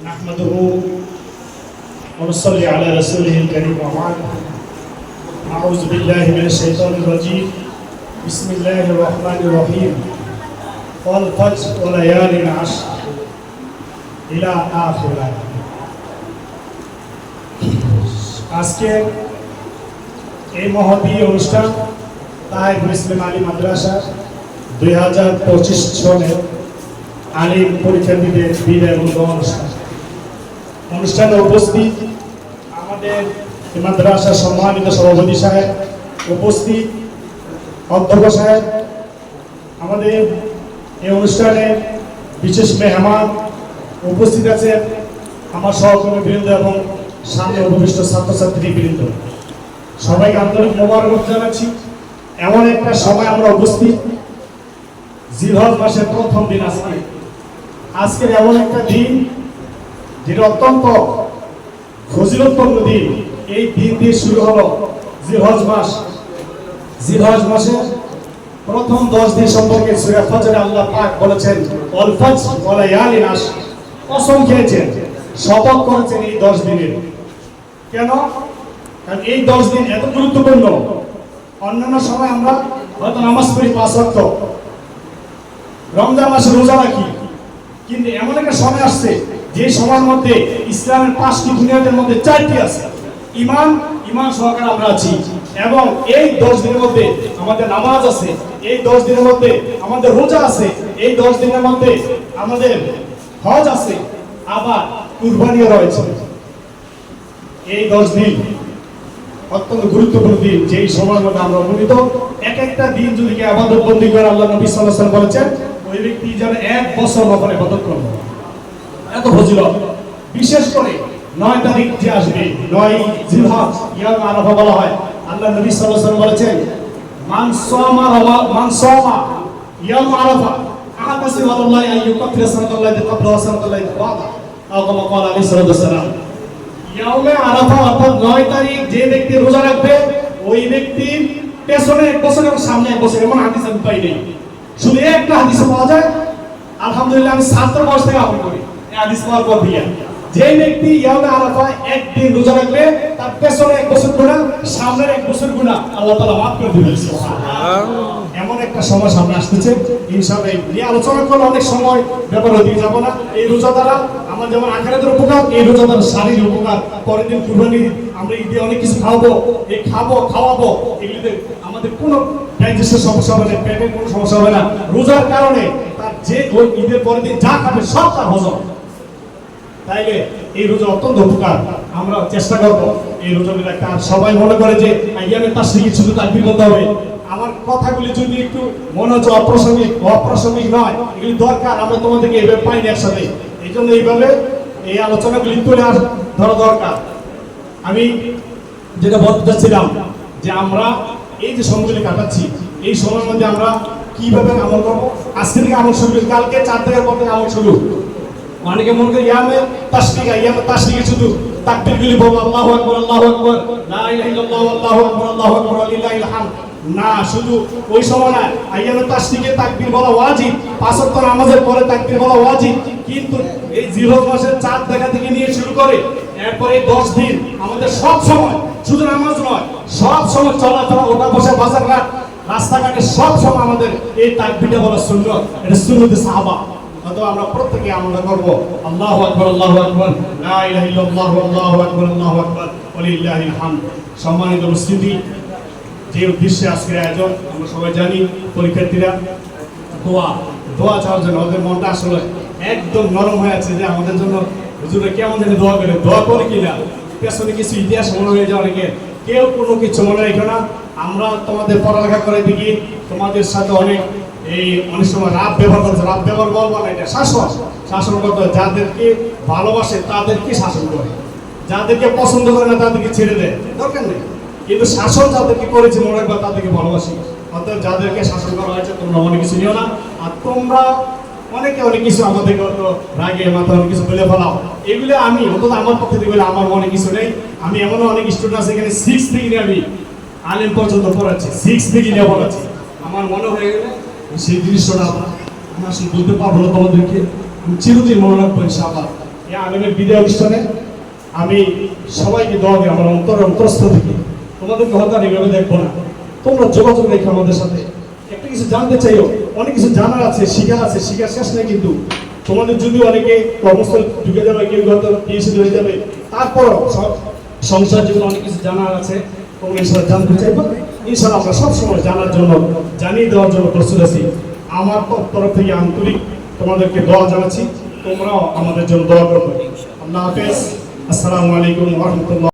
نحمده ونصلي على رسوله الكريم وبعد. أعوذ بالله من الشيطان الرجيم. بسم الله الرحمن الرحيم. والفجر وليال عشر إلى آخر الآية. আজকে এই মহতী অনুষ্ঠান তাহির মুসলিম আলী মাদ্রাসা 2025 সনের আলিম পরীক্ষার্থীদের বিদায় অনুষ্ঠানে উপস্থিত আমাদের মাদ্রাসার সম্মানিত সভাপতি সাহেব, উপস্থিত অধ্যক্ষ সাহেব, আমাদের এই অনুষ্ঠানে বিশেষ মেহমান উপস্থিত আছেন আমার সহকর্মী বৃন্দ এবং সামনে উপবিষ্ট ছাত্রছাত্রী বৃন্দ, সবাইকে আন্তরিক মোবারক জানাচ্ছি। এমন একটা সময় আমরা উপস্থিত, জিলহজ মাসের প্রথম দিন আজকের এমন একটা দিন যেটা অত্যন্ত ফজিলতপূর্ণ দিন। এই দিন দিয়ে শুরু হলো জিলহজ মাস। জিলহজ মাসের প্রথম 10 দিন সম্পর্কে সূরা ফজরে আল্লাহ পাক বলেছেন, ওয়াল ফজর ওয়া লায়ালিন আশর, কসম খেয়েছেন, শপথ করেছেন এই 10 দিনের। কেন? কারণ এই 10 দিন এত গুরুত্বপূর্ণ। অন্যান্য সময় আমরা হয়তো নামাজ পড়ি 5 ওয়াক্ত, রমজান মাসে রোজা রাখি, কিন্তু এমন একটা সময় আসছে যে সময়ের মধ্যে ইসলামের 5টি বুনিয়াদের মধ্যে 4টি আছে। ঈমান সহকারে আমরা আছি, এবং এই 10 দিনের মধ্যে আমাদের নামাজ আছে, এই 10 দিনের মধ্যে আমাদের রোজা আছে, এই 10 দিনের মধ্যে আমাদের হজ আছে, আবার কুরবানিও রয়েছে। এই 10 দিন অত্যন্ত গুরুত্বপূর্ণ দিন, যেই সময়ের মধ্যে আমরা উপনীত। এক একটা দিন যদি কেউ ইবাদত বন্দি করে, আল্লাহ নবী সাল্লাল্লাহু আলাইহি ওয়াসাল্লাম বলেছেন ওই ব্যক্তি যেন 1 বছর নফল ইবাদত করবে। এত ফজিলত। বিশেষ করে 9 তারিখ যে আসবে, 9 জিলহজ, ইয়াম আরাফা বলা হয়। আল্লাহ নবী সাল্লাল্লাহু আলাইহি ওয়াসাল্লাম বলেছেন, মান সামা ইয়াম আরাফা আহাতাসি ওয়াল্লাহি আইয়ুকাফিরা সানাতাল্লাহি ক্বাবলা ওয়া সানাতাল্লাহি বা'দা, আও কামা ক্বালা আলাইহিস সালাতু ওয়াসসালাম। ইয়ামে আরাফা অর্থাৎ 9 তারিখ যে ব্যক্তি রোজা রাখবে, ওই ব্যক্তির পেছনে 1 বছর এবং সামনে 1 বছর, এমন হাদিস আমি পাই নাই। শুধু একটা হাদিস পাওয়া যায়, আলহামদুলিল্লাহ আমি ছাত্র বয়স থেকে আমল করি এই হাদিস পাওয়ার পর দিয়ে। যে ব্যক্তি ইয়ামে আরাফা একদিন রোজা রাখবে, তার পেছনে 1 বছর গুনাহ, সামনের 1 বছর গুনাহ আল্লাহ তাআলা মাফ করে দিবেন। সুবহানাল্লাহ। এমন একটা সময় সামনে আসতেছে, ইনশাআল্লাহ এই আলোচনা করলে অনেক সময় ব্যাপার হয়ে যাব না। এই রোজা দ্বারা আমার যেমন আখিরাতের উপকার, এই রোজা দ্বারা শারীরিক উপকার। পরের দিন কুরবানি, আমরা ঈদে অনেক কিছু খাওয়াবো, এই খাওয়াবো, এগুলিতে আমাদের কোনো ডাইজেস্টের সমস্যা হবে না, পেটের কোনো সমস্যা হবে না। রোজার কারণে তার যে ওই ঈদের পরের দিন যা খাবে সব তার হজম। তাইলে এই রোজা অত্যন্ত উপকার। আমরা চেষ্টা করবো এই রোজাগুলো রাখতে। আর সবাই মনে করে যে আইয়ামে তাশরিক শুধু তাকবীর করতে হবে। আমার কথাগুলি যদি একটু মনে হচ্ছে অপ্রাসঙ্গিক নয়, এগুলি দরকার। আমরা তোমাদেরকে এইভাবে পাইনি একসাথে, এই জন্য এইভাবে এই আলোচনাগুলি তুলে ধরা দরকার। আমি যেটা বলতে চাচ্ছিলাম যে আমরা এই যে সময়গুলি কাটাচ্ছি, এই সময়ের মধ্যে আমরা কিভাবে আমল করবো। আজকে থেকে আমল শুরু, কালকে 4 তারিখের পর থেকে আমল শুরু। অনেকে মনে করে ইয়ামে তাশরিকে শুধু তাকবীরগুলি বলবো, আল্লাহু আকবার, আল্লাহু আকবার, লা ইলাহা ইল্লাল্লাহ, আল্লাহু আকবার, আল্লাহু আকবার, লিল্লাহিল হামদ। না, শুধু ওই সময় না, আইয়ামে তাশরিকে তাকবীর বলা ওয়াজিব, 5 ওয়াক্ত নামাজের পরে তাকবীর বলা ওয়াজিব। কিন্তু এই জিলহজ মাসের 4 দেখা থেকে নিয়ে শুরু করে এরপরে 10 দিন আমাদের সব সময়, শুধু নামাজ নয়, সব সময় চলাফেরা, ওঠা বসা, বাজারঘাট, রাস্তাঘাটে সব সময় আমাদের এই তাকবীরটা বলা সুন্নাত। এটা সুন্নতে সাহাবা। অথবা আমরা প্রত্যেকে আমরা করব, আল্লাহু আকবার, আল্লাহু আকবার, লা ইলাহা ইল্লাল্লাহ, আল্লাহু আকবার, আল্লাহু আকবার, ওয়ালিল্লাহিল হামদ। সম্মানিত উপস্থিতি, যে উদ্দেশ্যে আজকের আয়োজন আমরা সবাই জানি, পরীক্ষার্থীরা দোয়া চাওয়ার জন্য ওদের মনটা আসলে একদম নরম হয়ে আছে যে আমাদের জন্য হুজুরে কেমন জানি দোয়া করে কিনা। পেছনে কিছু ইতিহাস মনে হয়ে যায় অনেকে, কেউ কোনো কিছু মনে রেখো না। আমরা তোমাদের পড়ালেখা করে দেখি, তোমাদের সাথে অনেক সময় রাত ব্যবহার করছে। রাত ব্যবহার বলবো না, এটা শাসন করতে হয়। যাদেরকে ভালোবাসে তাদেরকে শাসন করে, যাদেরকে পছন্দ করে না তাদেরকে ছেড়ে দেয়, দরকার নেই। কিন্তু শাসন যাদেরকে করেছে মনে রাখবা তাদেরকে ভালোবাসি। অর্থাৎ যাদেরকে শাসন করা হয়েছে তোমরা অনেক কিছু নিও না। আর তোমরা অনেকে অনেক কিছু আমাদেরকে রাগে মাথা অনেক কিছু বলে ফেলাও, এগুলো আমি অন্তত আমার পক্ষে থেকে বলে আমার মনে কিছু নেই। আমি এমনও অনেক স্টুডেন্ট আছে এখানে 6 থেকে নিয়ে আমি আলিম পর্যন্ত পড়াচ্ছি, 6 থেকে নিয়ে পড়াচ্ছি। আমার মনে হয়ে গেলে সেই দৃশ্যটা আমরা আসলে বলতে পারবো না তোমাদেরকে, আমি চিরদিন মনে রাখবো ইনশাআল্লাহ। এই আলেমের বিদায় অনুষ্ঠানে আমি সবাইকে দোয়া দিই আমার অন্তরস্থ থেকে। তোমাদেরকে হয়তো আর এইভাবে দেখবো না, তোমরা যোগাযোগ রেখে আমাদের সাথে একটা কিছু জানতে চাইও, অনেক কিছু জানার আছে, শিখার আছে, শিখার শেষ নেই। কিন্তু তোমাদের যদি অনেকে কর্মস্থল ঢুকে যাবে, কেউ হয়তো পিএইচডি হয়ে যাবে, তারপরও সংসার জীবনে অনেক কিছু জানার আছে, তোমরা ইনশাআল্লাহ জানতে চাইবো। ইনশাআল্লাহ আমরা সবসময় জানার জন্য, জানিয়ে দেওয়ার জন্য প্রস্তুত আছি। আমার তরফ থেকে আন্তরিক তোমাদেরকে দোয়া জানাচ্ছি, তোমরাও আমাদের জন্য দোয়া করবে। আল্লাহ হাফেজ। আসসালামু আলাইকুম ওয়া রাহমাতুল্লাহ।